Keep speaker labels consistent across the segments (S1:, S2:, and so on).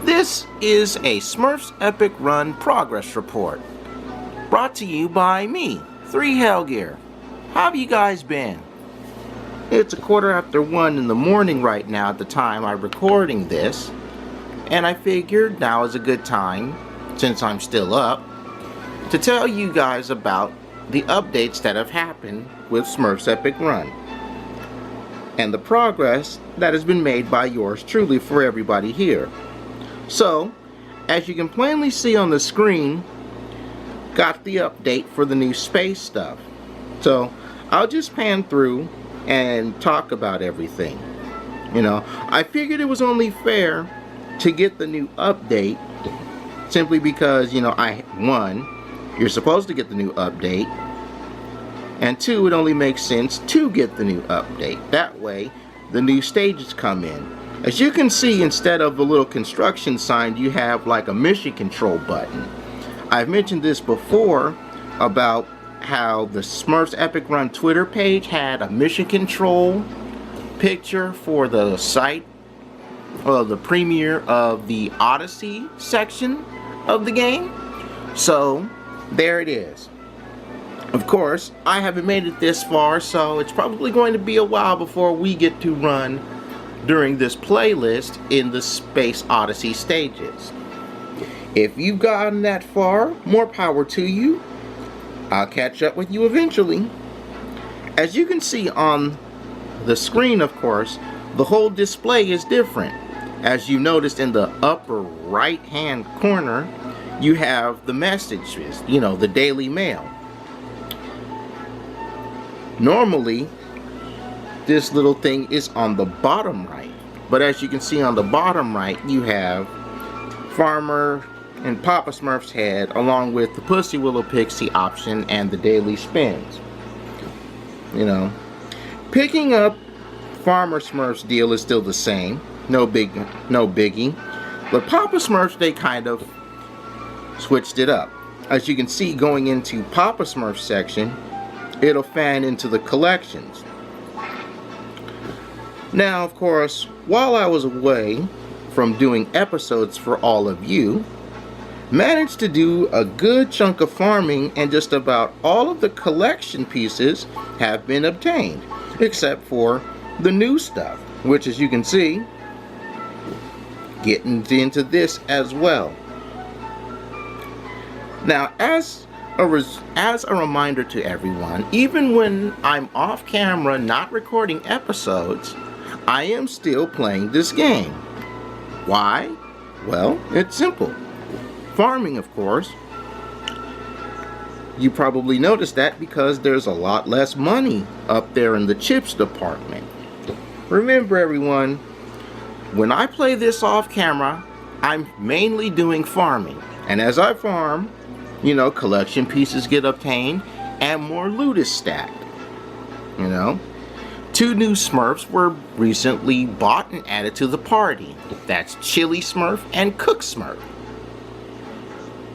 S1: This is a Smurfs Epic Run Progress Report, brought to you by me, 3 Hellgear. How have you guys been? It's 1:15 in the morning right now at the time I'm recording this, and I figured now is a good time, since I'm still up, to tell you guys about the updates that have happened with Smurfs Epic Run, and the progress that has been made by yours truly for everybody here. So, as you can plainly see on the screen, got the update for the new space stuff. So, I'll just pan through and talk about everything. I figured it was only fair to get the new update, simply because, one, you're supposed to get the new update, and two, it only makes sense to get the new update. That way, the new stages come in. As you can see, instead of a little construction sign, you have like a mission control button. I've mentioned this before about how the Smurfs Epic Run Twitter page had a mission control picture for the site, the premiere of the Odyssey section of the game. So, there it is. Of course, I haven't made it this far, so it's probably going to be a while before we get to run during this playlist in the Space Odyssey stages. If you've gotten that far, more power to you. I'll catch up with you eventually. As you can see on the screen, of course, the whole display is different. As you noticed in the upper right hand corner, you have the messages, the Daily Mail. Normally, this little thing is on the bottom right, but as you can see on the bottom right, you have Farmer and Papa Smurf's head, along with the Pussy Willow Pixie option and the daily spins. Picking up Farmer Smurf's deal is still the same, no biggie, but Papa Smurf's, they kind of switched it up. As you can see, going into Papa Smurf's section, it'll fan into the collections. Now, of course, while I was away from doing episodes for all of you, managed to do a good chunk of farming, and just about all of the collection pieces have been obtained, except for the new stuff, which, as you can see, getting into this as well. Now, as a reminder to everyone, even when I'm off camera not recording episodes, I am still playing this game. Why? Well, it's simple. Farming, of course. You probably noticed that because there's a lot less money up there in the chips department. Remember, everyone, when I play this off camera, I'm mainly doing farming. And as I farm, collection pieces get obtained and more loot is stacked. 2 new Smurfs were recently bought and added to the party. That's Chili Smurf and Cook Smurf.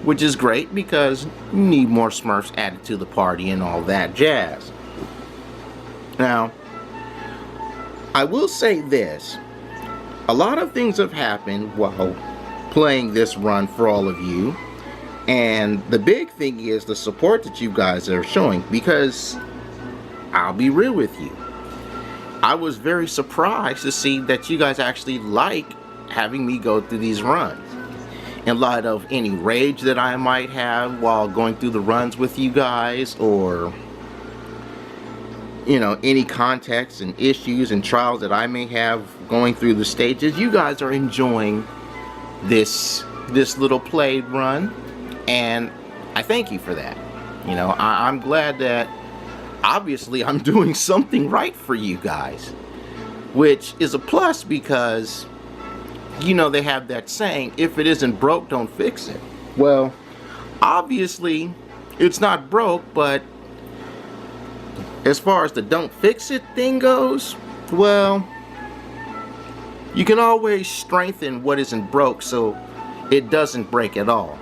S1: Which is great because you need more Smurfs added to the party and all that jazz. Now, I will say this. A lot of things have happened while playing this run for all of you. And the big thing is the support that you guys are showing, because I'll be real with you, I was very surprised to see that you guys actually like having me go through these runs. In light of any rage that I might have while going through the runs with you guys, or any context and issues and trials that I may have going through the stages, you guys are enjoying this little play run, and I thank you for that. I'm glad that obviously I'm doing something right for you guys, which is a plus, because they have that saying, if it isn't broke, don't fix it. Well, obviously it's not broke, but as far as the don't fix it thing goes, well, you can always strengthen what isn't broke so it doesn't break at all.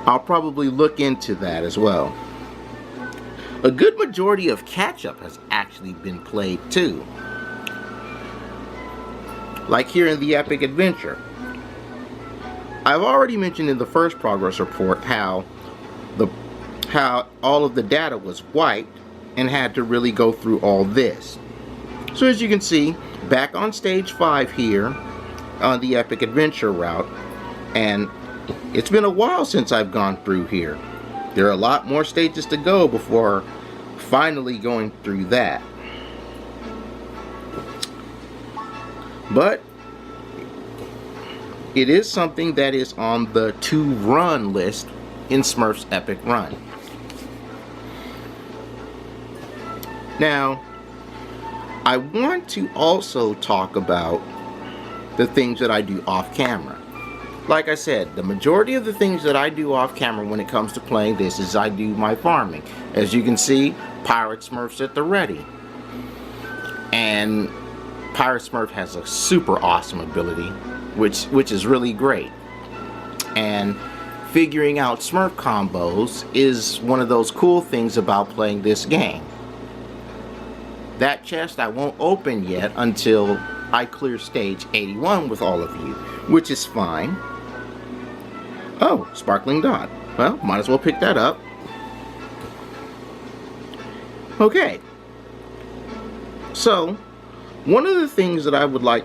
S1: I'll probably look into that as well. A good majority of catch-up has actually been played too. Like here in the Epic Adventure. I've already mentioned in the first progress report how all of the data was wiped and had to really go through all this. So as you can see, back on stage 5 here on the Epic Adventure route, and it's been a while since I've gone through here. There are a lot more stages to go before finally going through that. But it is something that is on the to-run list in Smurfs Epic Run. Now, I want to also talk about the things that I do off camera. Like I said, the majority of the things that I do off camera when it comes to playing this is I do my farming. As you can see, Pirate Smurf's at the ready. And Pirate Smurf has a super awesome ability, which is really great. And figuring out Smurf combos is one of those cool things about playing this game. That chest I won't open yet until I clear stage 81 with all of you, which is fine. Oh, Sparkling Dot. Well, might as well pick that up. Okay. So, one of the things that I would like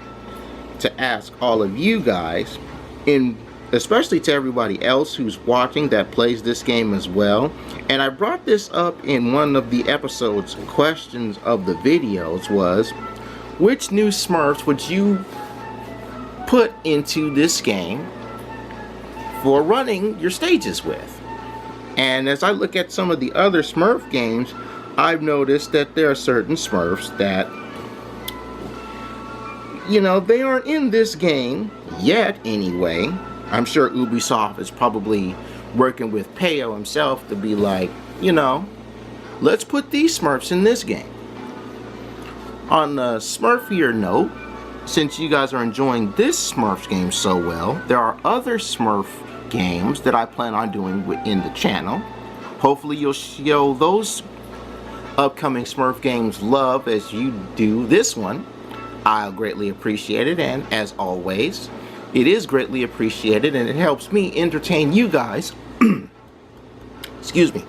S1: to ask all of you guys, especially to everybody else who's watching that plays this game as well, and I brought this up in one of the episode's questions of the videos, was which new Smurfs would you put into this game for running your stages with? And as I look at some of the other Smurf games, I've noticed that there are certain Smurfs that, you know, they aren't in this game yet anyway. I'm sure Ubisoft is probably working with Peyo himself to be like, you know, let's put these Smurfs in this game. On a Smurfier note, since you guys are enjoying this Smurfs game so well, there are other Smurf games that I plan on doing in the channel. Hopefully you'll show those upcoming Smurf games love as you do this one. I'll greatly appreciate it, and as always, it is greatly appreciated, and it helps me entertain you guys. Excuse me.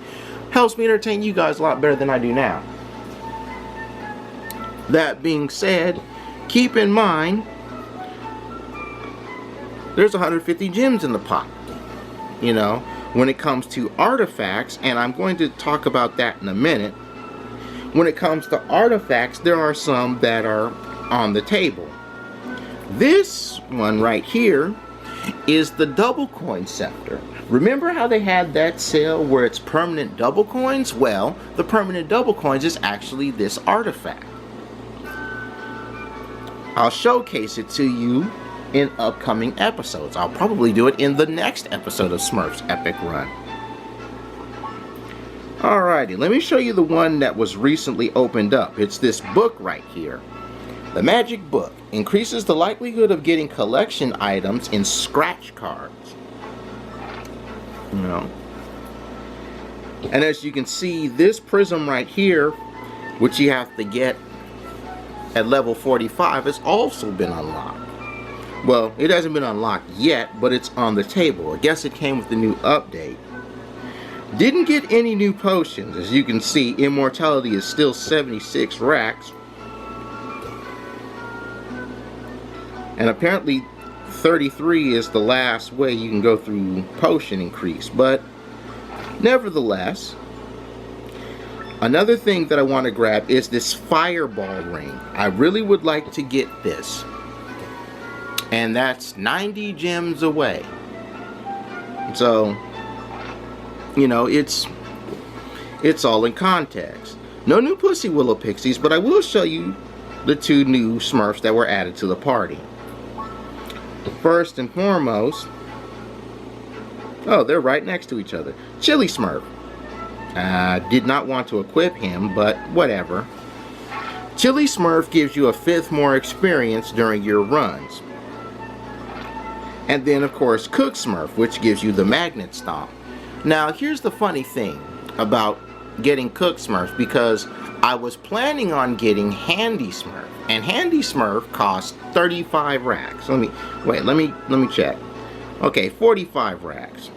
S1: Helps me entertain you guys a lot better than I do now. That being said, keep in mind, there's 150 gems in the pot. You know, when it comes to artifacts, and I'm going to talk about that in a minute. When it comes to artifacts, there are some that are on the table. This one right here is the double coin scepter. Remember how they had that sale where it's permanent double coins? Well, the permanent double coins is actually this artifact. I'll showcase it to you in upcoming episodes. I'll probably do it in the next episode of Smurfs Epic Run. Alrighty, let me show you the one that was recently opened up. It's this book right here. The magic book increases the likelihood of getting collection items in scratch cards. You know. And as you can see, this prism right here, which you have to get at level 45, has also been unlocked. Well, it hasn't been unlocked yet, but it's on the table. I guess it came with the new update. Didn't get any new potions. As you can see, immortality is still 76 racks. And apparently 33 is the last way you can go through potion increase. But nevertheless, another thing that I want to grab is this fireball ring. I really would like to get this. And that's 90 gems away. So, you know, it's all in context. No new Pussy Willow Pixies, but I will show you the two new Smurfs that were added to the party. First and foremost, oh, they're right next to each other. Chili Smurf. Did not want to equip him, but whatever. Chili Smurf gives you a 5th more experience during your runs. And then, of course, Cook Smurf, which gives you the Magnet Stomp. Now, here's the funny thing about getting Cook Smurf, because I was planning on getting Handy Smurf, and Handy Smurf costs 35 racks. Let me check. Okay, 45 racks.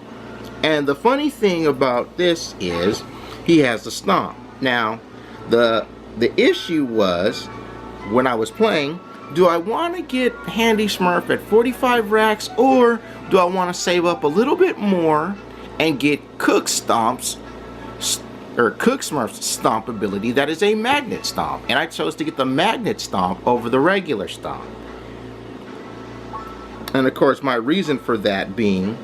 S1: And the funny thing about this is he has the stomp. Now, the issue was, when I was playing, do I want to get Handy Smurf at 45 racks, or do I want to save up a little bit more and get Cook Smurf's stomp ability that is a magnet stomp? And I chose to get the magnet stomp over the regular stomp. And of course, my reason for that being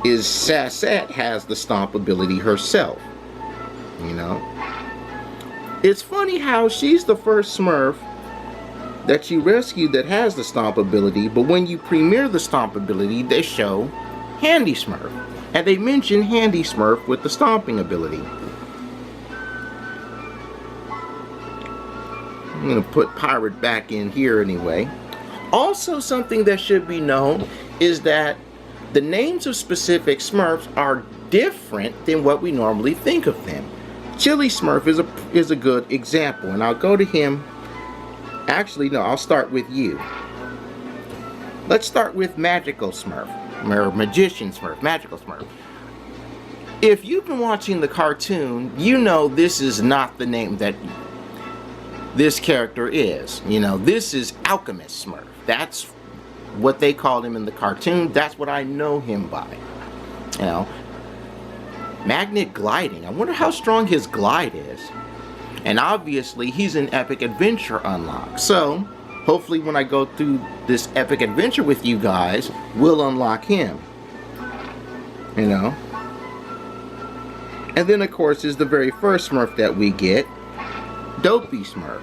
S1: is Sassette has the stomp ability herself. You know, it's funny how she's the first Smurf that you rescued that has the stomp ability, but when you premiere the stomp ability, they show Handy Smurf, and they mention Handy Smurf with the stomping ability. I'm gonna put Pirate back in here anyway. Also, something that should be known is that the names of specific Smurfs are different than what we normally think of them. Chili Smurf is a good example, and I'll go to him. Actually, no, I'll start with you. Let's start with Magical Smurf, or Magician Smurf, Magical Smurf. If you've been watching the cartoon, you know this is not the name that this character is. You know, this is Alchemist Smurf. That's what they called him in the cartoon. That's what I know him by. You know, Magnet Gliding. I wonder how strong his glide is. And obviously, he's an epic adventure unlock. So, hopefully when I go through this epic adventure with you guys, we'll unlock him. You know? And then, of course, is the very first Smurf that we get, Dopey Smurf.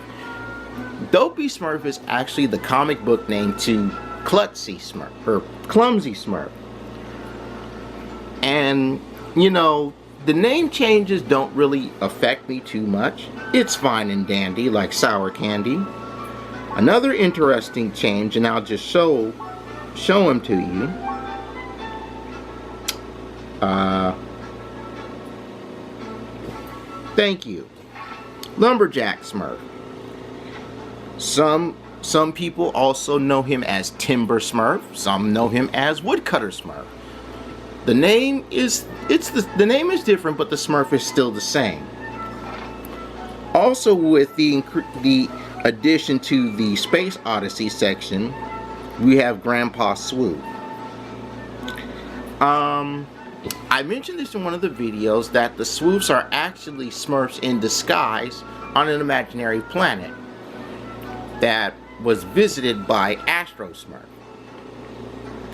S1: Dopey Smurf is actually the comic book name to Klutzy Smurf, or Clumsy Smurf. And, you know, the name changes don't really affect me too much. It's fine and dandy, like sour candy. Another interesting change, and I'll just show him to you. Thank you. Lumberjack Smurf. Some people also know him as Timber Smurf. Some know him as Woodcutter Smurf. The name is different, but the Smurf is still the same. Also, with the addition to the Space Odyssey section, we have Grandpa Swoof. I mentioned this in one of the videos that the Swoofs are actually Smurfs in disguise on an imaginary planet that was visited by Astro Smurf.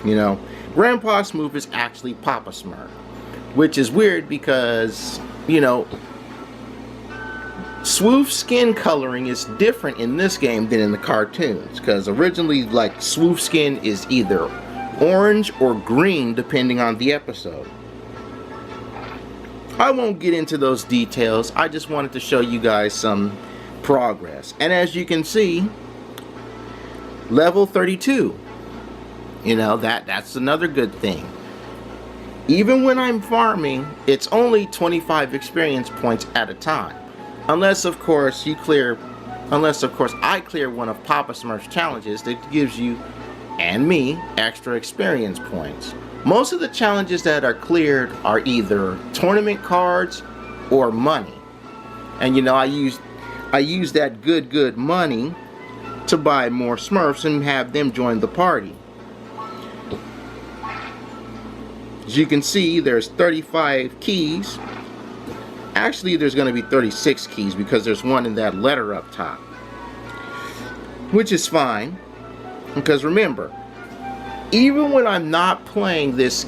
S1: You know, Grandpa Smurf is actually Papa Smurf, which is weird because, you know, Swoof's skin coloring is different in this game than in the cartoons, because originally, like, Swoof's skin is either orange or green depending on the episode. I won't get into those details. I just wanted to show you guys some progress. And as you can see, level 32. You know, that's another good thing. Even when I'm farming, it's only 25 experience points at a time. Unless of course I clear one of Papa Smurf's challenges that gives you and me extra experience points. Most of the challenges that are cleared are either tournament cards or money. And you know, I use that good money to buy more Smurfs and have them join the party. As you can see, there's 35 keys. Actually, there's going to be 36 keys because there's one in that letter up top. Which is fine. Because remember, even when I'm not playing this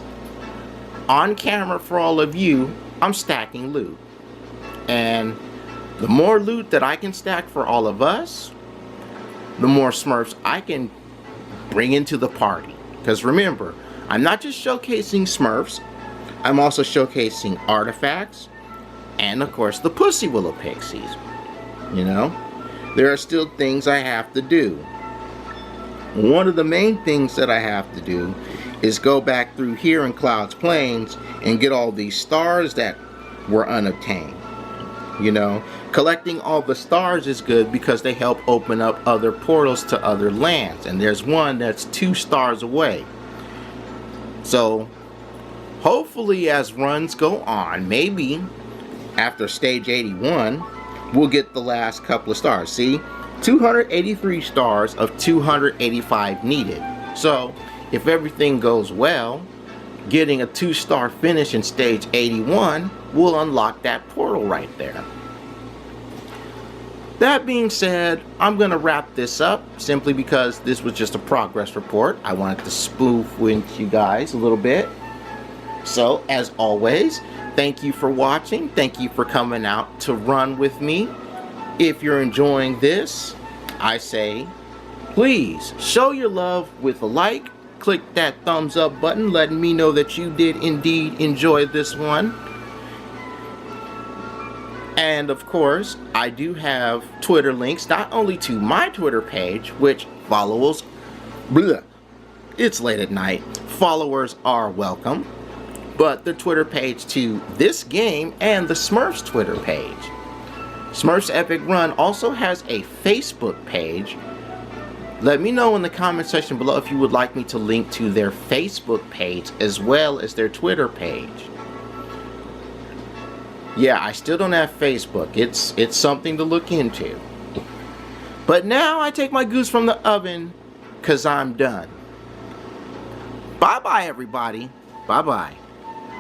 S1: on camera for all of you, I'm stacking loot. And the more loot that I can stack for all of us, the more Smurfs I can bring into the party. Because remember, I'm not just showcasing Smurfs, I'm also showcasing artifacts, and of course the Pussy Willow Pixies. You know, there are still things I have to do. One of the main things that I have to do is go back through here in Cloud's Plains and get all these stars that were unobtained. You know, collecting all the stars is good because they help open up other portals to other lands, and there's one that's 2 stars away. So hopefully as runs go on, maybe after stage 81, we'll get the last couple of stars. See, 283 stars of 285 needed. So if everything goes well, getting a 2-star finish in stage 81 will unlock that portal right there. That being said, I'm going to wrap this up simply because this was just a progress report. I wanted to spoof with you guys a little bit. So, as always, thank you for watching. Thank you for coming out to run with me. If you're enjoying this, I say, please show your love with a like. Click that thumbs up button letting me know that you did indeed enjoy this one. And of course, I do have Twitter links, not only to my Twitter page, which follows, it's late at night, followers are welcome, but the Twitter page to this game and the Smurfs Twitter page. Smurfs Epic Run also has a Facebook page. Let me know in the comment section below if you would like me to link to their Facebook page as well as their Twitter page. Yeah, I still don't have Facebook. It's something to look into. But now I take my goose from the oven, 'cause I'm done. Bye-bye, everybody. Bye-bye.